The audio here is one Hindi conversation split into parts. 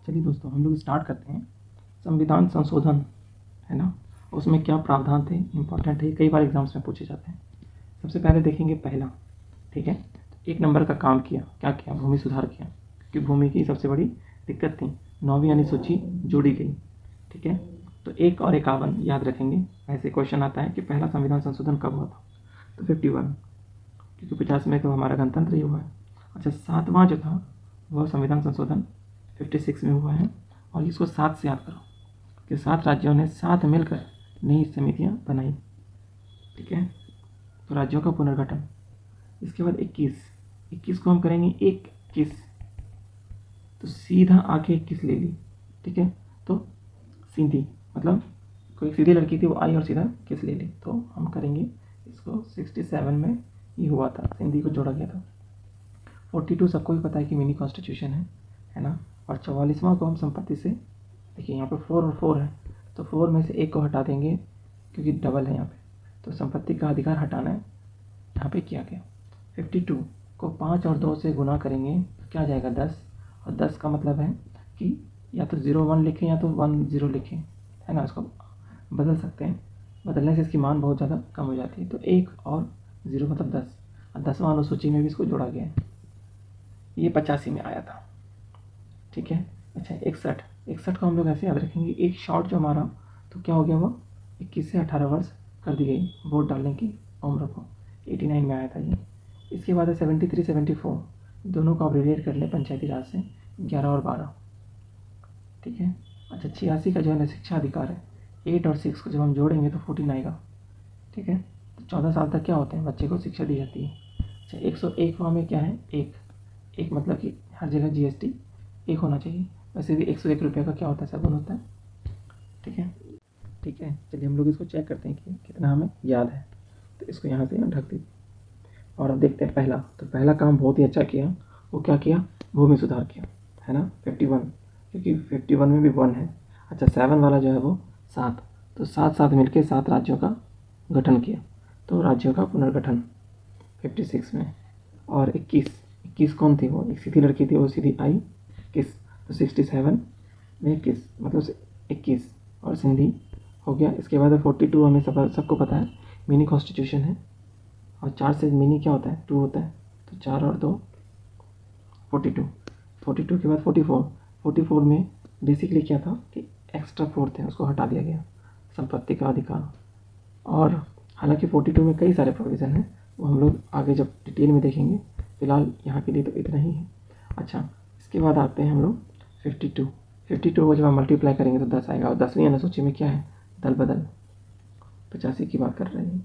चलिए दोस्तों, हम लोग स्टार्ट करते हैं। संविधान संशोधन है ना, उसमें क्या प्रावधान थे, इम्पॉर्टेंट है, कई बार एग्जाम्स में पूछे जाते हैं। सबसे पहले देखेंगे पहला, ठीक है। एक नंबर का काम किया, क्या किया, भूमि सुधार किया, क्योंकि भूमि की सबसे बड़ी दिक्कत थी। 9वीं अनुसूची जोड़ी गई, ठीक है। तो 1 और 51 याद रखेंगे। ऐसे क्वेश्चन आता है कि पहला संविधान संशोधन कब हुआ था, तो 51, क्योंकि 50 में तो हमारा गणतंत्र ही हुआ है। अच्छा, 7वां जो था वह संविधान संशोधन 56 में हुआ है, और इसको 7 से याद करो कि 7 राज्यों ने साथ मिलकर नई समितियां बनाई, ठीक है। तो राज्यों का पुनर्गठन। इसके बाद 21 को हम करेंगे 21, तो सीधा आके 21 ले ली, ठीक है। तो सीधी मतलब कोई सीधी लड़की थी, वो आई और सीधा किस ले ली, तो हम करेंगे इसको 67 में ये हुआ था, सिंधी को जोड़ा गया था। 42 सबको भी पता है कि मिनी कॉन्स्टिट्यूशन है ना। और 44वां को हम संपत्ति से, देखिए यहाँ पे 4 और 4 है, तो 4 में से 1 को हटा देंगे क्योंकि डबल है यहाँ पे, तो संपत्ति का अधिकार हटाना है, यहाँ पे किया गया। 52 को 5 और 2 से गुना करेंगे तो क्या आ जाएगा 10, और 10 का मतलब है कि या तो 0 1 लिखें या तो 1 0 लिखें, है ना। इसको बदल सकते हैं, बदलने से इसकी मान बहुत ज़्यादा कम हो जाती है। तो 1 और 0 मतलब 10, और 10वां अनुसूची में भी इसको जोड़ा गया है। ये 85 में आया था, ठीक है। अच्छा, 61 को हम लोग ऐसे याद रखेंगे, एक शॉर्ट जो हमारा, तो क्या हो गया, वो 21 से 18 वर्ष कर दी गई वोट डालने की उम्र को। 89 में आया था ये। इसके बाद है 73 74, दोनों को अब्रिविएट कर लें पंचायती राज से, 11 और 12, ठीक है। अच्छा, 86 का जो है ना शिक्षा अधिकार है, 8 और 6 को जब हम जोड़ेंगे तो 14 आएगा, ठीक है। तो 14 साल तक क्या होते हैं, बच्चे को शिक्षा दी जाती है। अच्छा, 101वां में क्या है, एक मतलब कि हर जगह GST 1 होना चाहिए। वैसे भी 101 रुपये का क्या होता है, सगुन होता है, ठीक है। ठीक है, चलिए हम लोग इसको चेक करते हैं कि कितना हमें याद है। तो इसको यहाँ से ढक दीजिए, और अब देखते हैं पहला। तो पहला काम बहुत ही अच्छा किया, वो क्या किया, भूमि सुधार किया, है ना। 51, क्योंकि 51 में भी 1 है। अच्छा, 7 वाला जो है वो 7, तो 7 मिलके 7 राज्यों का गठन किया, तो राज्यों का पुनर्गठन 56 में। और 21 कौन थी, वो एक सीधी लड़की थी, वो सीधी आई किस, तो 67 में 21 मतलब 21, और सिंधी हो गया। इसके बाद 42 हमें सबको पता है, मिनी कॉन्स्टिट्यूशन है, और 4 से मिनी क्या होता है, 2 होता है, तो 4 और 2 42 के बाद 44 में बेसिकली क्या था कि एक्स्ट्रा 4 थे, उसको हटा दिया गया, संपत्ति का अधिकार। और हालांकि 42 में कई सारे प्रोविज़न हैं, वो हम लोग आगे जब डिटेल में देखेंगे, फिलहाल यहाँ के लिए तो इतना ही है। अच्छा, इसके बाद आते हैं हम लोग 52 को जब हम मल्टीप्लाई करेंगे तो 10 आएगा, और 10वीं अनुसूची में क्या है, दल बदल, 85 की बात कर रहे हैं।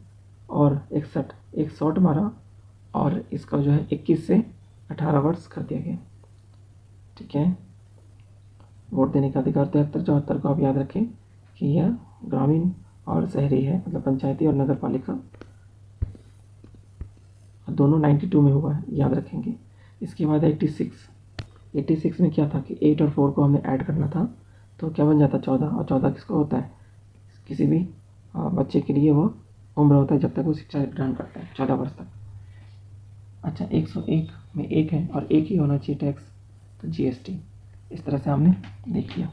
और 61, एक शॉर्ट मारा, और इसका जो है 21 से 18 वर्ष कर दिया गया, ठीक है। वोट देने का अधिकार 73 74 को आप याद रखें कि यह ग्रामीण और शहरी है, मतलब पंचायती और नगर पालिका, दोनों 92 में हुआ है, याद रखेंगे। इसके बाद 86 में क्या था कि 8 और 4 को हमने ऐड करना था, तो क्या बन जाता 14, और 14 किसको होता है, किसी भी बच्चे के लिए वो उम्र होता है जब तक वो शिक्षा ग्रहण करता है, 14 वर्ष तक। अच्छा, 101 में 1 है, और 1 ही होना चाहिए टैक्स, तो GST। इस तरह से हमने देख लिया।